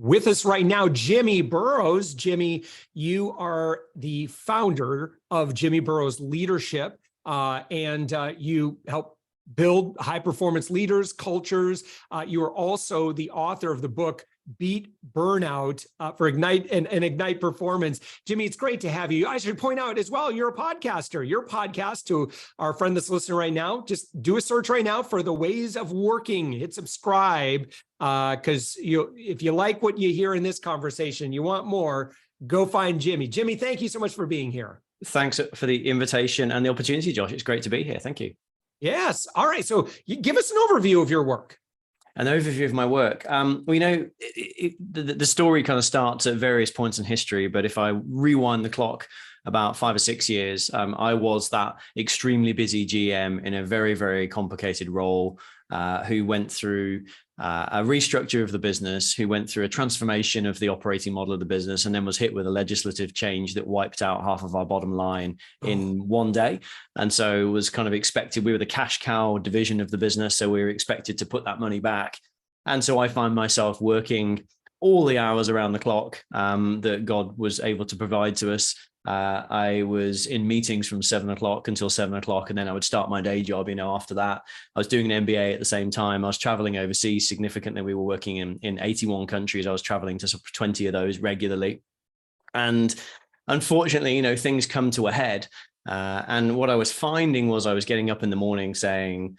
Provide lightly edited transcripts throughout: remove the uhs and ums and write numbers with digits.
With us right now, Jimmy Burroughes. Jimmy, you are the founder of Jimmy Burroughes Leadership, and you help build high-performance leaders, cultures. You are also the author of the book, Beat Burnout for Ignite and Ignite Performance. Jimmy, it's great to have you. I should point out as well, you're a podcaster. Your podcast, to our friend that's listening right now, just do a search right now for The Ways of Working. Hit subscribe, because if you like what you hear in this conversation, you want more, go find Jimmy. Jimmy, thank you so much for being here. Thanks for the invitation and the opportunity, Josh. It's great to be here. Thank you. Yes. All right. So give us an overview of your work. An overview of my work. The story kind of starts at various points in history, but if I rewind the clock about 5 or 6 years, I was that extremely busy GM in a very, very complicated role, who went through a restructure of the business, who went through a transformation of the operating model of the business, and then was hit with a legislative change that wiped out half of our bottom line in one day. And so it was kind of expected, we were the cash cow division of the business, so we were expected to put that money back. And so I find myself working all the hours around the clock that God was able to provide to us. I was in meetings from 7 o'clock until 7 o'clock, and then I would start my day job. After that, I was doing an MBA at the same time. I was traveling overseas significantly. We were working in 81 countries. I was traveling to 20 of those regularly. And unfortunately, things come to a head. And what I was finding was I was getting up in the morning saying,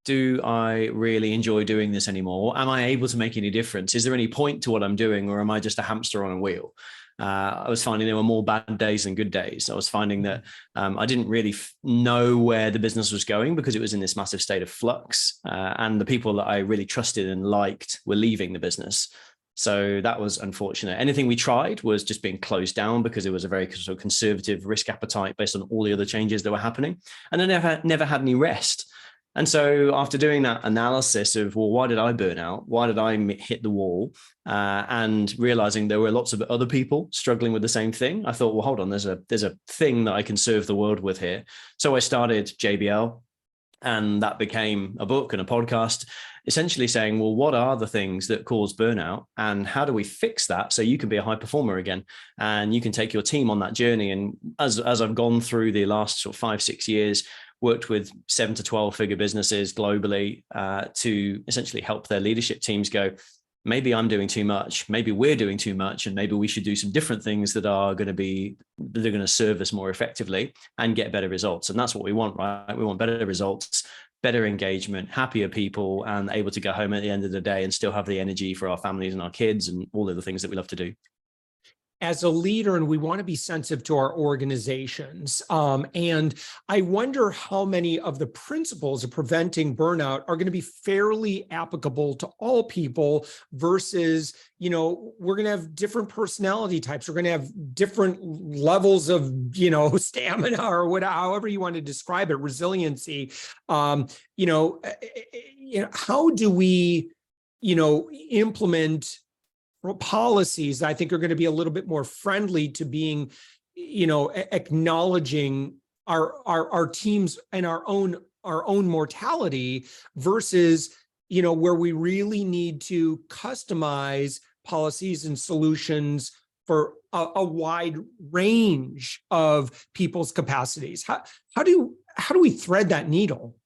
do I really enjoy doing this anymore? Am I able to make any difference? Is there any point to what I'm doing, or am I just a hamster on a wheel? I was finding there were more bad days than good days. I was finding that I didn't really know where the business was going because it was in this massive state of flux. And the people that I really trusted and liked were leaving the business. So that was unfortunate. Anything we tried was just being closed down because it was a very sort of conservative risk appetite based on all the other changes that were happening. And I never had any rest. And so after doing that analysis of, well, why did I burn out? Why did I hit the wall? And realizing there were lots of other people struggling with the same thing, I thought, well, hold on, there's a thing that I can serve the world with here. So I started JBL, and that became a book and a podcast, essentially saying, well, what are the things that cause burnout, and how do we fix that so you can be a high performer again, and you can take your team on that journey? And as I've gone through the last sort of 5-6 years, worked with 7 to 12 figure businesses globally to essentially help their leadership teams go, maybe I'm doing too much, maybe we're doing too much, and maybe we should do some different things that are going to serve us more effectively and get better results. And that's what we want, right? We want better results, better engagement, happier people, and able to go home at the end of the day and still have the energy for our families and our kids and all of the things that we love to do. As a leader, and we want to be sensitive to our organizations. And I wonder how many of the principles of preventing burnout are going to be fairly applicable to all people versus, we're going to have different personality types. We're going to have different levels of, stamina or whatever, however you want to describe it, resiliency. How do we, implement policies that I think are going to be a little bit more friendly to being, acknowledging our teams and our own mortality versus, where we really need to customize policies and solutions for a wide range of people's capacities. How do we thread that needle?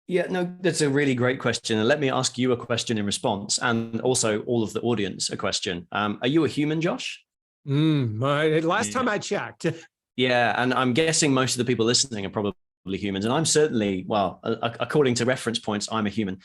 Yeah, no, that's a really great question. And let me ask you a question in response, and also all of the audience a question. Are you a human, Josh? Last time I checked. Yeah, and I'm guessing most of the people listening are probably humans. And I'm certainly, according to reference points, I'm a human.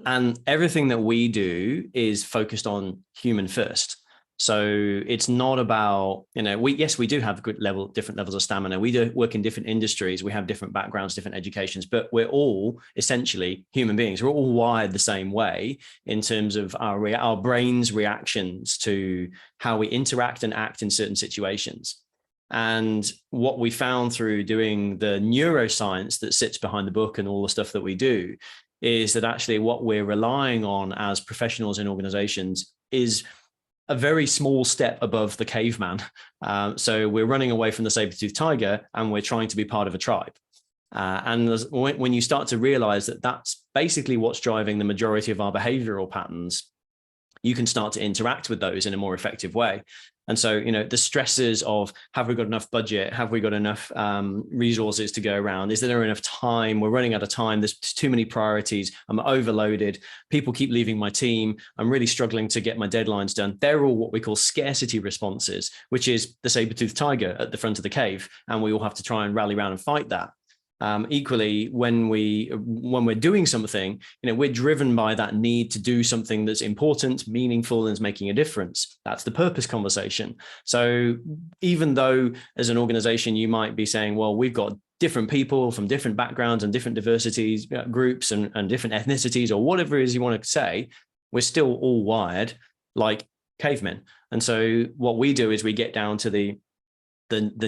And everything that we do is focused on human first. So it's not about, we do have different levels of stamina. We do work in different industries. We have different backgrounds, different educations, but we're all essentially human beings. We're all wired the same way in terms of our brain's reactions to how we interact and act in certain situations. And what we found through doing the neuroscience that sits behind the book and all the stuff that we do is that actually what we're relying on as professionals in organizations is a very small step above the caveman. So we're running away from the saber-toothed tiger and we're trying to be part of a tribe. And when you start to realize that that's basically what's driving the majority of our behavioral patterns, you can start to interact with those in a more effective way. And so, you know, the stresses of, have we got enough budget? Have we got enough resources to go around? Is there enough time? We're running out of time. There's too many priorities. I'm overloaded. People keep leaving my team. I'm really struggling to get my deadlines done. They're all what we call scarcity responses, which is the saber-toothed tiger at the front of the cave. And we all have to try and rally around and fight that. Equally, when we're doing something, you know, we're driven by that need to do something that's important, meaningful, and is making a difference. That's the purpose conversation. So even though as an organization, you might be saying, well, we've got different people from different backgrounds and different diversities, groups and different ethnicities, or whatever it is you want to say, we're still all wired like cavemen. And so what we do is we get down to the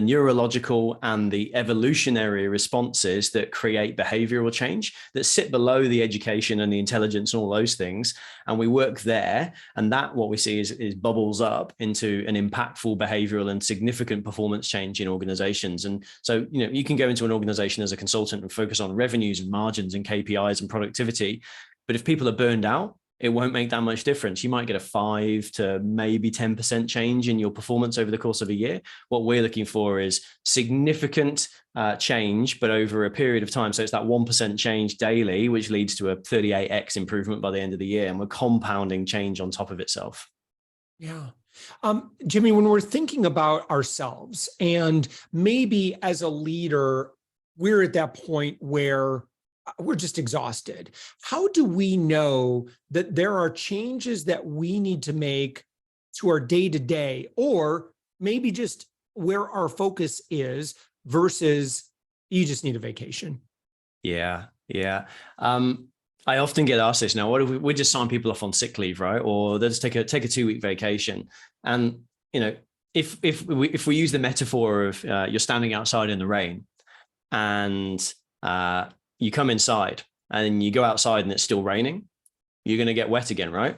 neurological and the evolutionary responses that create behavioral change that sit below the education and the intelligence and all those things. And we work there. And that what we see is bubbles up into an impactful behavioral and significant performance change in organizations. And so, you know, you can go into an organization as a consultant and focus on revenues and margins and KPIs and productivity. But if people are burned out, it won't make that much difference. You might get a 5 to maybe 10% change in your performance over the course of a year. What we're looking for is significant change, but over a period of time. So it's that 1% change daily, which leads to a 38x improvement by the end of the year. And we're compounding change on top of itself. Yeah. Jimmy, when we're thinking about ourselves and maybe as a leader, we're at that point where we're just exhausted. How do we know that there are changes that we need to make to our day-to-day, or maybe just where our focus is versus you just need a vacation? Yeah. I often get asked this now, what if we just sign people off on sick leave, right? Or let's take a 2-week vacation. And, you know, if we use the metaphor of you're standing outside in the rain and you come inside and you go outside and it's still raining, you're going to get wet again, right?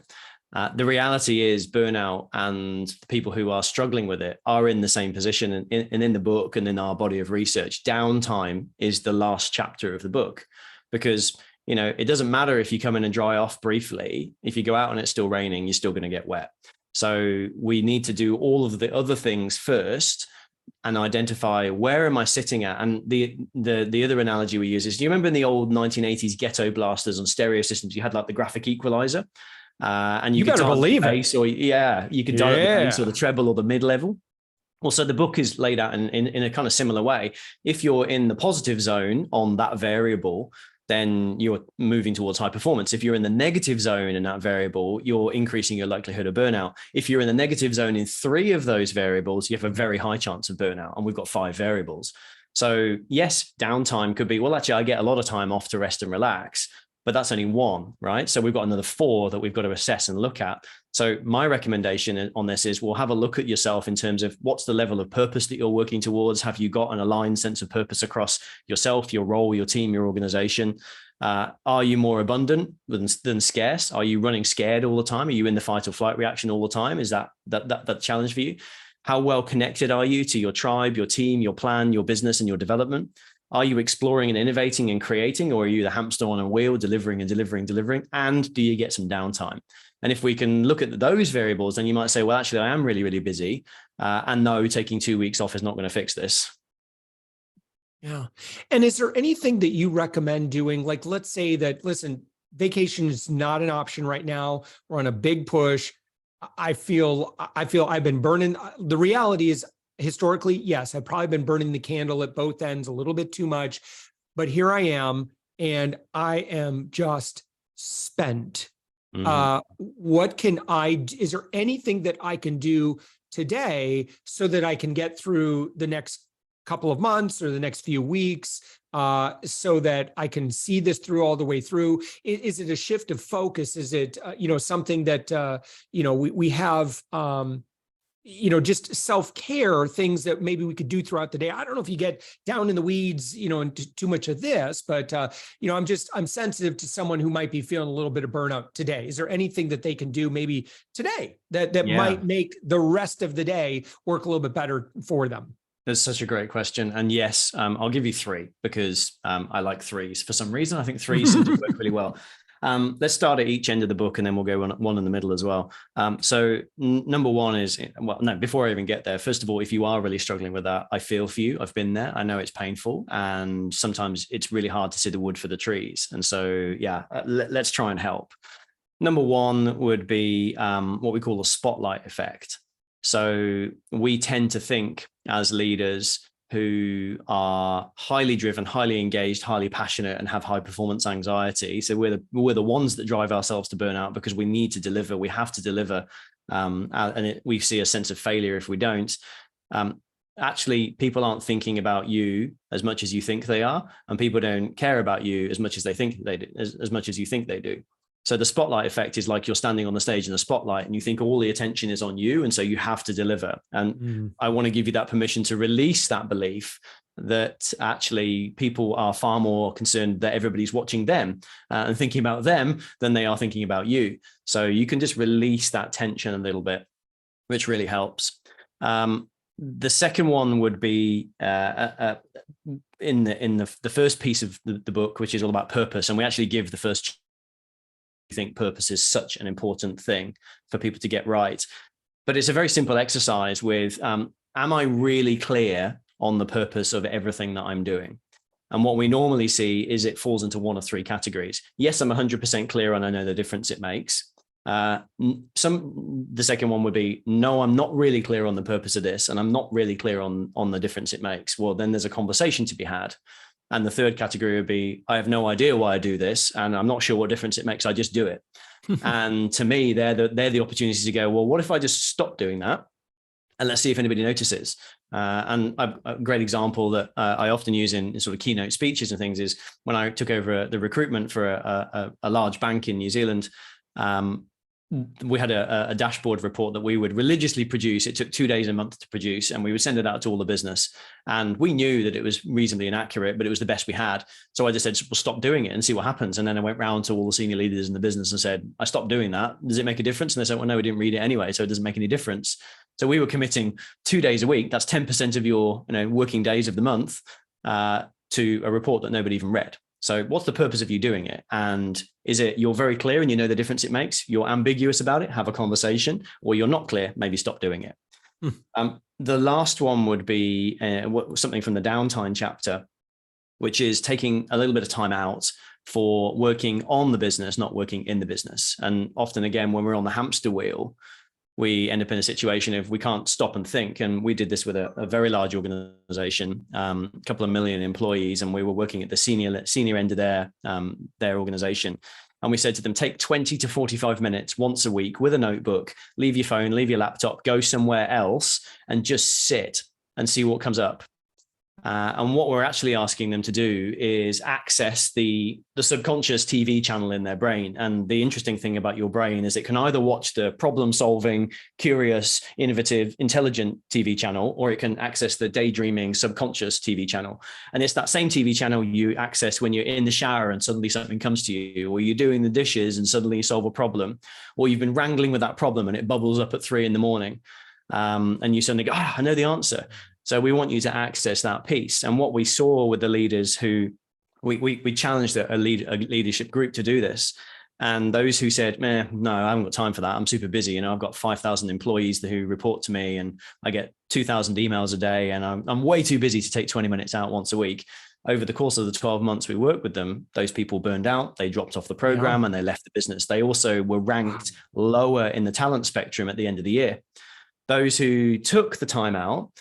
The reality is burnout and the people who are struggling with it are in the same position. And in the book and in our body of research, downtime is the last chapter of the book, because, you know, it doesn't matter if you come in and dry off briefly. If you go out and it's still raining, you're still going to get wet. So we need to do all of the other things first and identify where am I sitting at. And the other analogy we use is, do you remember in the old 1980s ghetto blasters on stereo systems, you had like the graphic equalizer, and you could better believe it. Or you could dial the bass or the treble or the mid level. Well, so the book is laid out in a kind of similar way. If you're in the positive zone on that variable, then you're moving towards high performance. If you're in the negative zone in that variable, you're increasing your likelihood of burnout. If you're in the negative zone in 3 of those variables, you have a very high chance of burnout. And we've got 5 variables. So yes, downtime could be, well, actually, I get a lot of time off to rest and relax, but that's only 1, right? So we've got another 4 that we've got to assess and look at. So my recommendation on this is, we'll have a look at yourself in terms of what's the level of purpose that you're working towards. Have you got an aligned sense of purpose across yourself, your role, your team, your organization? Are you more abundant than scarce? Are you running scared all the time? Are you in the fight or flight reaction all the time? Is that challenge for you? How well connected are you to your tribe, your team, your plan, your business, and your development? Are you exploring and innovating and creating, or are you the hamster on a wheel, delivering and delivering, delivering? And do you get some downtime? And if we can look at those variables, then you might say, well, actually, I am really, really busy. And no, taking 2 weeks off is not going to fix this. Yeah. And is there anything that you recommend doing? Like, let's say that, listen, vacation is not an option right now. We're on a big push. I feel I've been burning. The reality is, historically, yes, I've probably been burning the candle at both ends a little bit too much, but here I am, and I am just spent. Mm-hmm. Is there anything that I can do today so that I can get through the next couple of months or the next few weeks, so that I can see this through all the way through? Is it a shift of focus? Is it, something that, we have, just self-care, things that maybe we could do throughout the day? I don't know if you get down in the weeds, into too much of this, but, I'm sensitive to someone who might be feeling a little bit of burnout today. Is there anything that they can do maybe today that might make the rest of the day work a little bit better for them? That's such a great question. And yes, I'll give you 3 because I like 3s. For some reason, I think 3s seem to work really well. Let's start at each end of the book, and then we'll go one in the middle as well. So number one is, well, no, before I even get there, first of all, if you are really struggling with that, I feel for you. I've been there. I know it's painful, and sometimes it's really hard to see the wood for the trees. And so, yeah, let's try and help. Number one would be what we call the spotlight effect. So we tend to think as leaders who are highly driven, highly engaged, highly passionate, and have high performance anxiety. So we're the ones that drive ourselves to burnout because we need to deliver. We have to deliver, we see a sense of failure if we don't. Actually, people aren't thinking about you as much as you think they are, and people don't care about you as much as they think they do, as much as you think they do. So the spotlight effect is like you're standing on the stage in the spotlight and you think all the attention is on you. And so you have to deliver. And I want to give you that permission to release that belief that actually people are far more concerned that everybody's watching them and thinking about them than they are thinking about you. So you can just release that tension a little bit, which really helps. The second one would be in the first piece of the book, which is all about purpose. And we actually give the first think purpose is such an important thing for people to get right. But it's a very simple exercise with, am I really clear on the purpose of everything that I'm doing? And what we normally see is it falls into one of three categories. Yes, I'm 100% clear and I know the difference it makes. The second one would be, no, I'm not really clear on the purpose of this, and I'm not really clear on the difference it makes. Well, then there's a conversation to be had. And the third category would be, I have no idea why I do this, and I'm not sure what difference it makes. I just do it. And to me, they're the opportunities to go, well, what if I just stop doing that? And let's see if anybody notices. And a great example that I often use in sort of keynote speeches and things is when I took over the recruitment for a large bank in New Zealand. We had a dashboard report that we would religiously produce. It took 2 days a month to produce, and we would send it out to all the business. And we knew that it was reasonably inaccurate, but it was the best we had. So I just said, we'll stop doing it and see what happens. And then I went round to all the senior leaders in the business and said, I stopped doing that. Does it make a difference? And they said, well, no, we didn't read it anyway, so it doesn't make any difference. So we were committing 2 days a week. That's 10% of your working days of the month to a report that nobody even read. So what's the purpose of you doing it? And is it you're very clear and you know the difference it makes? You're ambiguous about it, have a conversation, or you're not clear, maybe stop doing it. The last one would be something from the downtime chapter, which is taking a little bit of time out for working on the business, not working in the business. And often, again, when we're on the hamster wheel, we end up in a situation if we can't stop and think. And we did this with a very large organization, a couple of million employees, and we were working at the senior end of their organization. And we said to them, take 20 to 45 minutes once a week with a notebook, leave your phone, leave your laptop, go somewhere else and just sit and see what comes up. And what we're actually asking them to do is access the subconscious TV channel in their brain. And the interesting thing about your brain is it can either watch the problem-solving, curious, innovative, intelligent TV channel, or it can access the daydreaming subconscious TV channel. And it's that same TV channel you access when you're in the shower and suddenly something comes to you, or you're doing the dishes and suddenly you solve a problem, or you've been wrangling with that problem and it bubbles up at 3 a.m. And you suddenly go, I know the answer. So we want you to access that piece. And what we saw with the leaders who we challenged a leadership group to do this. And those who said, no, I haven't got time for that. I'm super busy. I've got 5,000 employees who report to me and I get 2,000 emails a day and I'm way too busy to take 20 minutes out once a week. Over the course of the 12 months we worked with them, those people burned out, they dropped off the program and they left the business. They also were ranked lower in the talent spectrum at the end of the year. Those who took the time out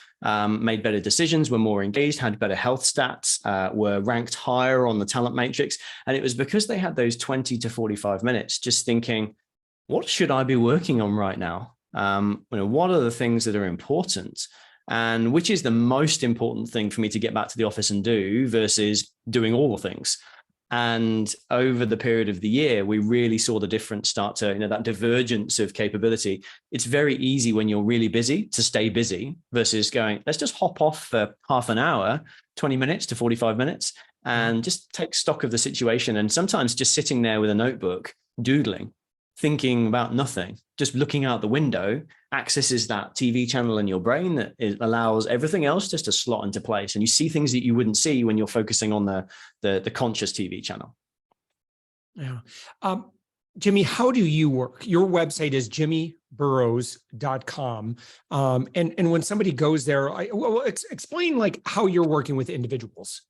made better decisions, were more engaged, had better health stats, were ranked higher on the talent matrix. And it was because they had those 20 to 45 minutes just thinking, what should I be working on right now? What are the things that are important? And which is the most important thing for me to get back to the office and do versus doing all the things? And over the period of the year, we really saw the difference start to, that divergence of capability. It's very easy when you're really busy to stay busy versus going, let's just hop off for half an hour, 20 minutes to 45 minutes, and just take stock of the situation. And sometimes just sitting there with a notebook, doodling, thinking about nothing, just looking out the window, accesses that TV channel in your brain that allows everything else just to slot into place. And you see things that you wouldn't see when you're focusing on the conscious TV channel. Yeah. Um, Jimmy, how do you work? Your website is jimmyburrows.com. And when somebody goes there, explain like how you're working with individuals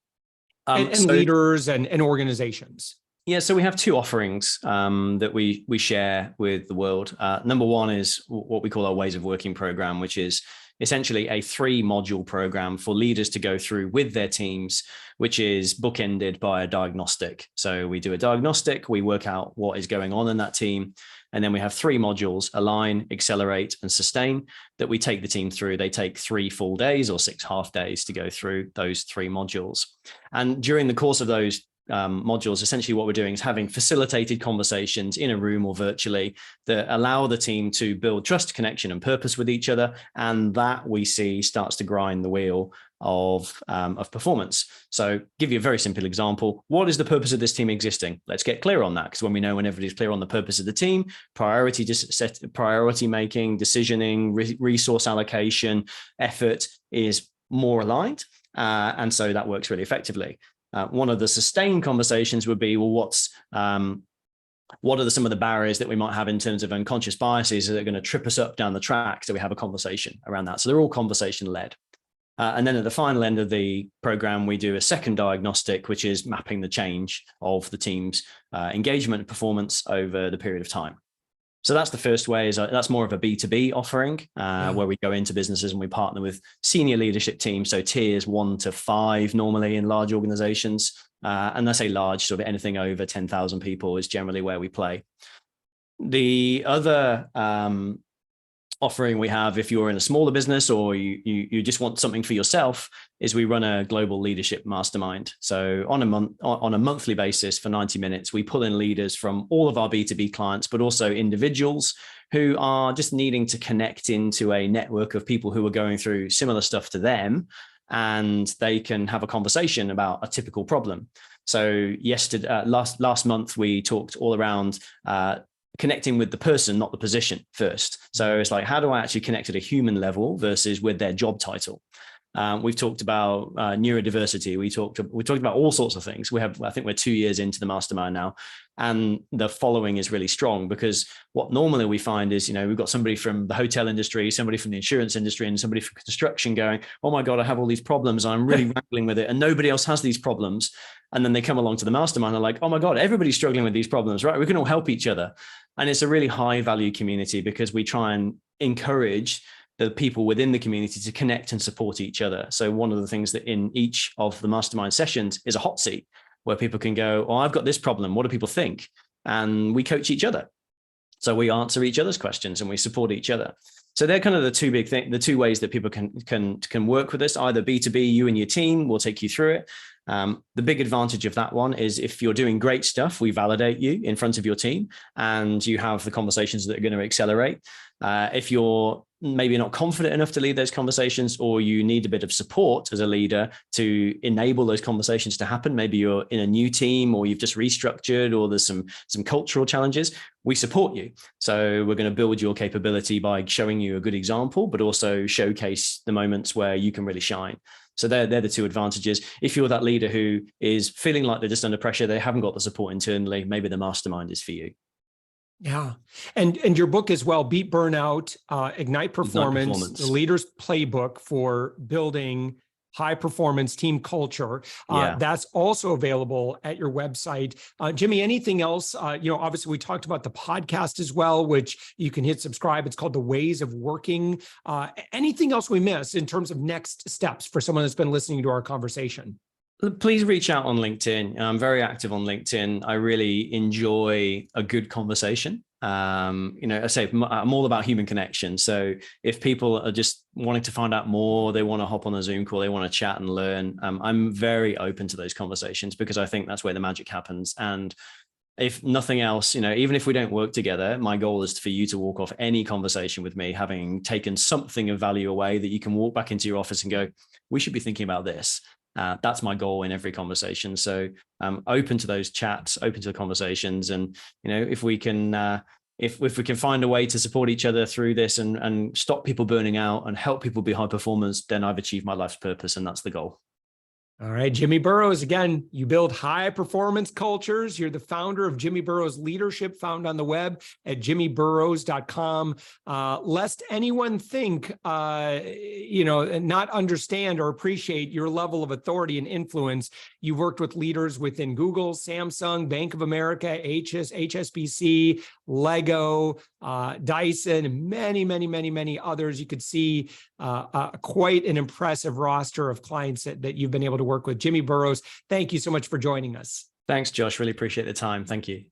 and So leaders and organizations. yeah, so we have two offerings that we share with the world. Number one is what we call our Ways of Working program, which is essentially a 3-module program for leaders to go through with their teams, which is bookended by a diagnostic. So we do a diagnostic, we work out what is going on in that team, and then we have 3 modules: align, accelerate, and sustain, that we take the team through. They take 3 full days or 6 half days to go through those 3 modules. And during the course of those modules, essentially what we're doing is having facilitated conversations in a room or virtually that allow the team to build trust, connection, and purpose with each other. And that we see starts to grind the wheel of performance. So give you a very simple example. What is the purpose of this team existing? Let's get clear on that, because when everybody's clear on the purpose of the team, priority making, decisioning, resource allocation, effort is more aligned. And so that works really effectively. One of the sustained conversations would be, well, what are some of the barriers that we might have in terms of unconscious biases that are going to trip us up down the track? So we have a conversation around that. So they're all conversation led. And then at the final end of the program, we do a second diagnostic, which is mapping the change of the team's engagement and performance over the period of time. So that's the first way. That's more of a B2B offering, where we go into businesses and we partner with senior leadership teams. So tiers 1 to 5 normally in large organizations. And I say large, sort of anything over 10,000 people is generally where we play. The other offering we have, if you're in a smaller business or you just want something for yourself, is we run a global leadership mastermind. So on a monthly basis for 90 minutes, we pull in leaders from all of our B2B clients, but also individuals who are just needing to connect into a network of people who are going through similar stuff to them, and they can have a conversation about a typical problem. So last month, we talked all around connecting with the person, not the position first. So it's like, how do I actually connect at a human level versus with their job title? We've talked about neurodiversity. We talked about all sorts of things. I think we're 2 years into the mastermind now, and the following is really strong, because what normally we find is, we've got somebody from the hotel industry, somebody from the insurance industry, and somebody from construction going, oh my God, I have all these problems. I'm really wrestling with it, and nobody else has these problems. And then they come along to the mastermind, they're like, oh my God, everybody's struggling with these problems, right? We can all help each other. And it's a really high value community, because we try and encourage the people within the community to connect and support each other. So one of the things that in each of the mastermind sessions is a hot seat where people can go, oh, I've got this problem. What do people think? And we coach each other. So we answer each other's questions and we support each other. So they're kind of the the 2 ways that people can work with us. Either B2B, you and your team, we'll take you through it. The big advantage of that one is if you're doing great stuff, we validate you in front of your team and you have the conversations that are going to accelerate. If you're maybe not confident enough to lead those conversations, or you need a bit of support as a leader to enable those conversations to happen, maybe you're in a new team or you've just restructured or there's some cultural challenges, we support you. So we're going to build your capability by showing you a good example, but also showcase the moments where you can really shine. So they're the 2 advantages. If you're that leader who is feeling like they're just under pressure, they haven't got the support internally, maybe the mastermind is for you. Yeah. And your book as well, Beat Burnout, Ignite Performance, the leader's playbook for building high performance team culture. That's also available at your website. Jimmy, anything else? Obviously we talked about the podcast as well, which you can hit subscribe. It's called The Ways of Working. Anything else we missed in terms of next steps for someone that's been listening to our conversation? Please reach out on LinkedIn. I'm very active on LinkedIn. I really enjoy a good conversation. I say I'm all about human connection. So if people are just wanting to find out more, they want to hop on a Zoom call, they want to chat and learn, I'm very open to those conversations, because I think that's where the magic happens. And if nothing else, even if we don't work together, my goal is for you to walk off any conversation with me having taken something of value away that you can walk back into your office and go, we should be thinking about this. That's my goal in every conversation. So I'm open to those chats, open to the conversations. And, if we can find a way to support each other through this and stop people burning out and help people be high performers, then I've achieved my life's purpose. And that's the goal. All right, Jimmy Burroughes, again, you build high performance cultures. You're the founder of Jimmy Burroughes Leadership, found on the web at jimmyburrows.com. Lest anyone think, not understand or appreciate your level of authority and influence. You've worked with leaders within Google, Samsung, Bank of America, HSBC, Lego, Dyson, and many, many, many, many others. You could see quite an impressive roster of clients that you've been able to work with. Jimmy Burroughes, thank you so much for joining us. Thanks, Josh. Really appreciate the time. Thank you.